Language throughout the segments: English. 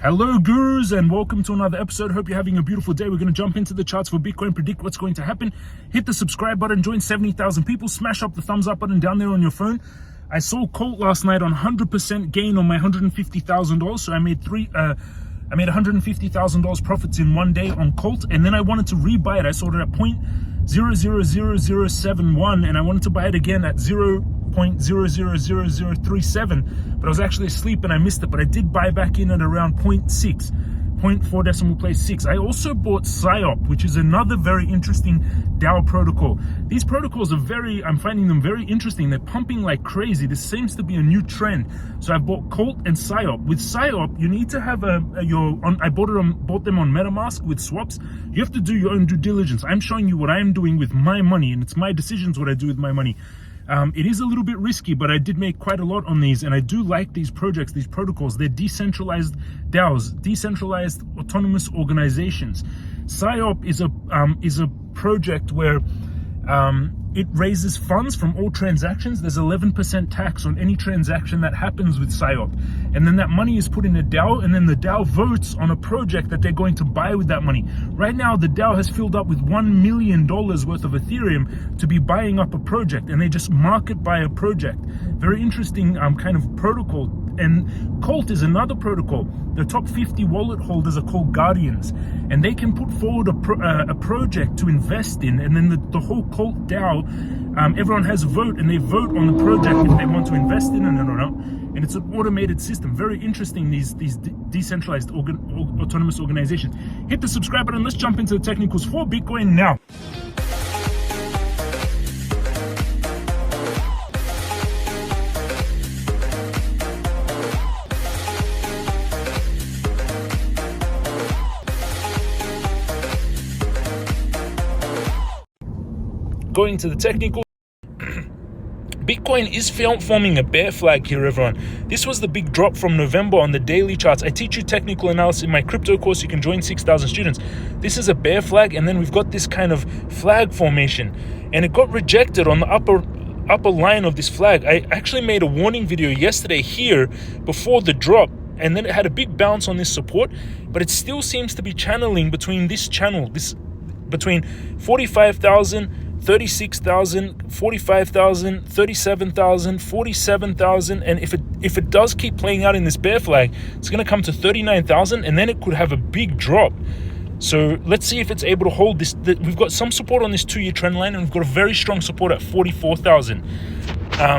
Hello gurus, and welcome to another episode. Hope you're having a beautiful day. We're going to jump into the charts for Bitcoin, predict what's going to happen. Hit the subscribe button, join 70,000 people, smash up the thumbs up button down there on your phone. I saw Colt last night on 100% gain on my $150,000, so I made $150,000 profits in one day on Colt, and then I wanted to rebuy it. I saw it at 0.000071, and I wanted to buy it again at 0.000037, but I was actually asleep and I missed it. But I did buy back in at around 0.4 decimal place 6. I also bought Cyop, which is another very interesting DAO protocol. These protocols are I'm finding them very interesting. They're pumping like crazy. This seems to be a new trend. So I bought Colt and Cyop. With Cyop, you need to have I bought them on MetaMask with swaps. You have to do your own due diligence. I'm showing you what I'm doing with my money, and it's my decisions what I do with my money. It is a little bit risky, but I did make quite a lot on these, and I do like these projects, these protocols. They're decentralized DAOs, decentralized autonomous organizations. Cyop is a project where it raises funds from all transactions. There's 11% tax on any transaction that happens with Cyop, and then that money is put in a DAO, and then the DAO votes on a project that they're going to buy with that money. Right now, the DAO has filled up with $1 million worth of Ethereum to be buying up a project, and they just market buy a project. Very interesting kind of protocol. And Colt is another protocol. The top 50 wallet holders are called guardians, and they can put forward a project to invest in, and then the whole Colt DAO, everyone has a vote, and they vote on the project if they want to invest in it or not. And it's an automated system. Very interesting, these decentralized autonomous organizations. Hit the subscribe button. Let's jump into the technicals for Bitcoin now. Going to the technical, Bitcoin is forming a bear flag here, everyone. This was the big drop from November on the daily charts. I teach you technical analysis in my crypto course. You can join 6,000 students. This is a bear flag, and then we've got this kind of flag formation, and it got rejected on the upper line of this flag. I actually made a warning video yesterday here before the drop, and then it had a big bounce on this support, but it still seems to be channeling between between 45,000, 36,000, 45,000, 37,000, 47,000, and if it does keep playing out in this bear flag, it's going to come to 39,000, and then it could have a big drop. So let's see if it's able to hold this. We've got some support on this 2-year trend line, and we've got a very strong support at 44,000.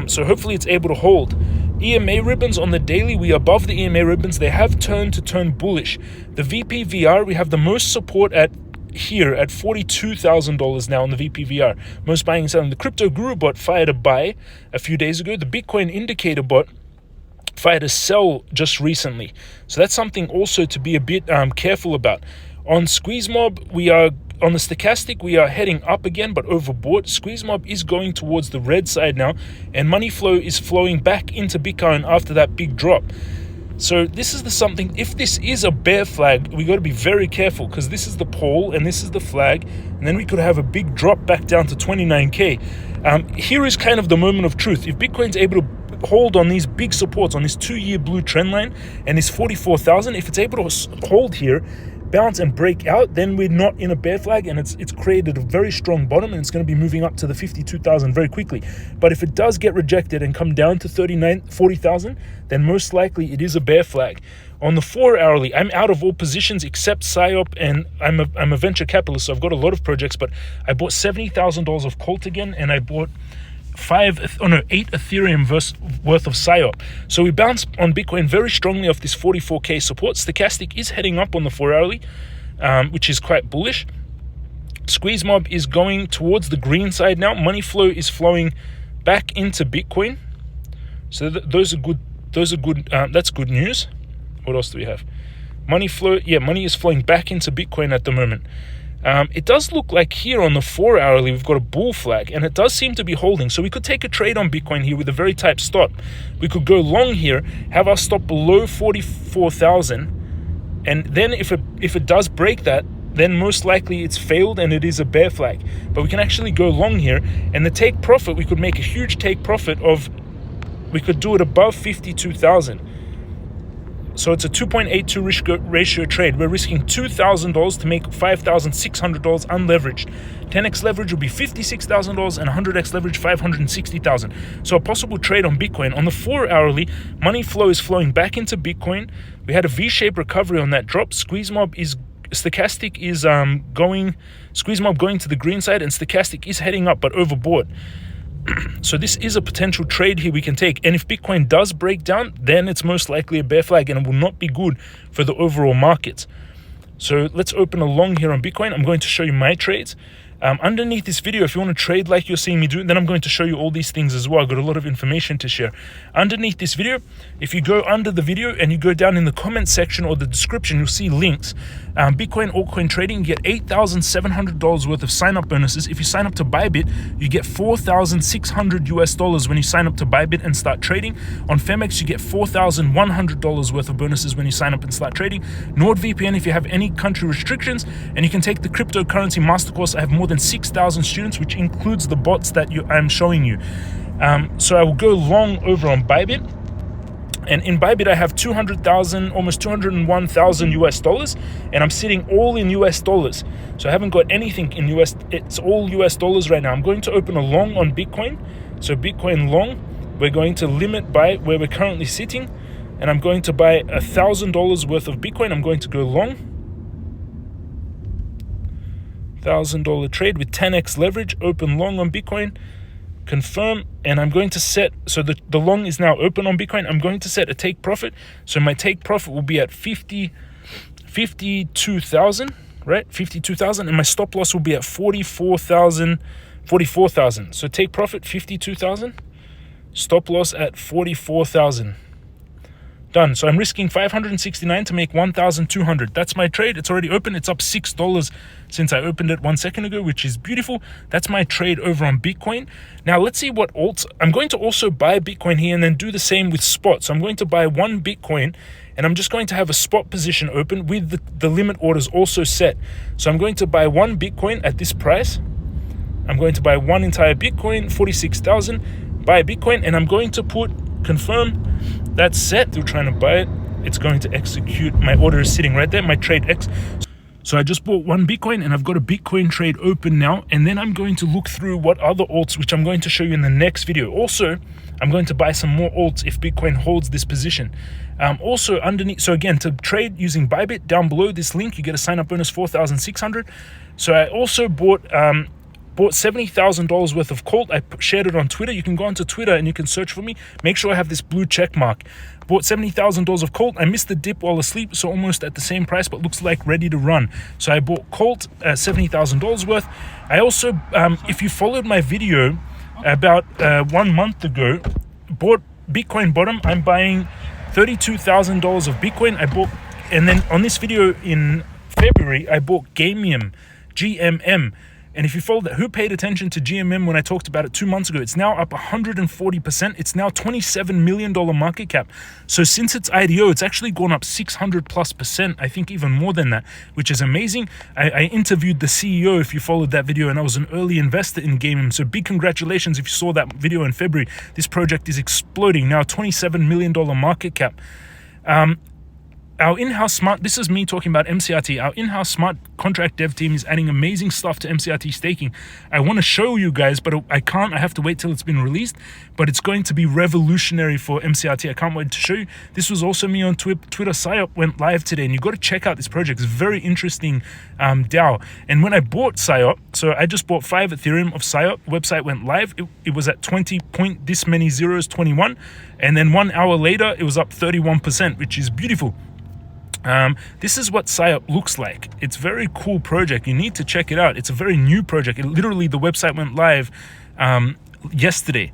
So hopefully it's able to hold. EMA ribbons on the daily, we are above the EMA ribbons. They have turned to turn bullish. The VPVR, we have the most support at here at $42,000 now on the VPVR. Most buying and selling. The Crypto Guru bot fired a buy a few days ago. The Bitcoin indicator bot fired a sell just recently. So that's something also to be a bit careful about. On Squeeze Mob, we are on the stochastic, we are heading up again, but overbought. Squeeze Mob is going towards the red side now, and money flow is flowing back into Bitcoin after that big drop. So this is something, if this is a bear flag, we got to be very careful, because this is the pole and this is the flag, and then we could have a big drop back down to 29K. Here is kind of the moment of truth. If Bitcoin's able to hold on these big supports, on this 2-year blue trend line and this 44,000, if it's able to hold here, bounce and break out, then we're not in a bear flag, and it's created a very strong bottom, and it's going to be moving up to the 52,000 very quickly. But if it does get rejected and come down to 40,000, then most likely it is a bear flag. On the 4-hourly, I'm out of all positions except Cyop, and I'm a venture capitalist, so I've got a lot of projects, but I bought $70,000 of Colt again, and I bought 8 Ethereum worth of Cyop. So we bounced on Bitcoin very strongly off this 44K support. Stochastic is heading up on the 4-hourly, which is quite bullish. Squeeze Mob is going towards the green side now. Money flow is flowing back into Bitcoin. So those are good. That's good news. What else do we have? Money flow. Yeah, money is flowing back into Bitcoin at the moment. It does look like here on the 4-hourly we've got a bull flag, and it does seem to be holding. So we could take a trade on Bitcoin here with a very tight stop. We could go long here, have our stop below 44,000, and then if it does break that, then most likely it's failed and it is a bear flag. But we can actually go long here, and the take profit, we could make a huge take profit of, we could do it above 52,000. So it's a 2.82 risk ratio trade. We're risking $2,000 to make $5,600 unleveraged. 10x leverage will be $56,000 and 100x leverage $560,000. So a possible trade on Bitcoin. On the 4 hourly, money flow is flowing back into Bitcoin. We had a V-shaped recovery on that drop. Squeeze mob is squeeze mob going to the green side, and stochastic is heading up but overbought. So this is a potential trade here we can take. And if Bitcoin does break down, then it's most likely a bear flag and it will not be good for the overall market. So let's open a long here on Bitcoin. I'm going to show you my trades. Underneath this video, if you want to trade like you're seeing me do, then I'm going to show you all these things as well. I've got a lot of information to share. Underneath this video, if you go under the video and you go down in the comment section or the description, you'll see links. Bitcoin altcoin trading, you get $8,700 worth of sign-up bonuses. If you sign up to Bybit, you get $4,600 when you sign up to Bybit and start trading. On Femex, you get $4,100 worth of bonuses when you sign up and start trading. NordVPN, if you have any country restrictions, and you can take the cryptocurrency master course. I have more than 6,000 students, which includes the bots that I'm showing you. So I will go long over on Bybit. And in Bybit, I have 200,000, almost 201,000 US dollars, and I'm sitting all in US dollars. So I haven't got anything in US, it's all US dollars right now. I'm going to open a long on Bitcoin. So Bitcoin long, we're going to limit by where we're currently sitting, and I'm going to buy $1,000 worth of Bitcoin. I'm going to go long. $1,000 trade with 10x leverage, open long on Bitcoin. Confirm, and I'm going to set, so the long is now open on Bitcoin. I'm going to set a take profit. So my take profit will be at 52,000, right? 52,000, and my stop loss will be at 44,000. So take profit 52,000, stop loss at 44,000. Done. So I'm risking 569 to make 1,200. That's my trade. It's already open. It's up $6 since I opened it 1 second ago, which is beautiful. That's my trade over on Bitcoin. Now let's see what alts. I'm going to also buy Bitcoin here and then do the same with spot. So I'm going to buy one Bitcoin, and I'm just going to have a spot position open with the limit orders also set. So I'm going to buy one Bitcoin at this price. I'm going to buy one entire Bitcoin, 46,000. Buy Bitcoin, and I'm going to put confirm. That's set. They're trying to buy it. It's going to execute. My order is sitting right there. My trade X. So I just bought one Bitcoin, and I've got a Bitcoin trade open now. And then I'm going to look through what other alts, which I'm going to show you in the next video. Also, I'm going to buy some more alts if Bitcoin holds this position. Also underneath, so again, to trade using Bybit, down below this link, you get a sign-up bonus 4,600. So I also bought $70,000 worth of Colt. I shared it on Twitter. You can go onto Twitter and you can search for me. Make sure I have this blue check mark. Bought $70,000 of Colt. I missed the dip while asleep, so almost at the same price, but looks like ready to run. So I bought Colt $70,000 worth. I also, if you followed my video about 1 month ago, bought Bitcoin bottom. I'm buying $32,000 of Bitcoin. I bought, and then on this video in February, I bought Gamium, GMM. And if you followed that, who paid attention to GMM when I talked about it 2 months ago? It's now up 140%. It's now $27 million market cap. So since its IDO, it's actually gone up 600+%. I think even more than that, which is amazing. I interviewed the CEO, if you followed that video, and I was an early investor in Gamium. So big congratulations if you saw that video in February. This project is exploding now, $27 million market cap. Our in-house smart, this is me talking about MCRT. Our in-house smart contract dev team is adding amazing stuff to MCRT staking. I want to show you guys, but I can't. I have to wait till it's been released. But it's going to be revolutionary for MCRT. I can't wait to show you. This was also me on Twitter. Cyop went live today, and you've got to check out this project. It's very interesting DAO. And when I bought Cyop, so I just bought 5 Ethereum of Cyop. Website went live. It was at 20 point this many zeros, 21. And then 1 hour later, it was up 31%, which is beautiful. This is what Cyop looks like. It's a very cool project. You need to check it out. It's a very new project. Literally, the website went live yesterday.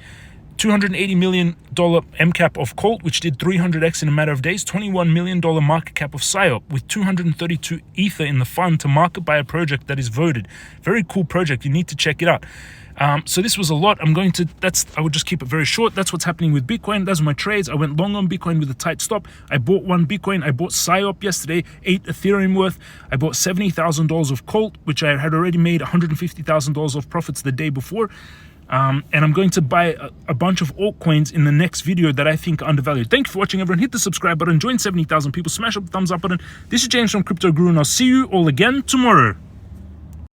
$280 million MCap of Colt, which did 300x in a matter of days. $21 million market cap of Cyop with 232 Ether in the fund to market by a project that is voted. Very cool project. You need to check it out. So this was a lot. I would just keep it very short. That's what's happening with Bitcoin. Those are my trades. I went long on Bitcoin with a tight stop. I bought one Bitcoin. I bought Cyop yesterday, 8 Ethereum worth. I bought $70,000 of Colt, which I had already made $150,000 of profits the day before. And I'm going to buy a bunch of altcoins in the next video that I think are undervalued. Thank you for watching, everyone. Hit the subscribe button, join 70,000 people, smash up the thumbs up button. This is James from Crypto Guru, and I'll see you all again tomorrow.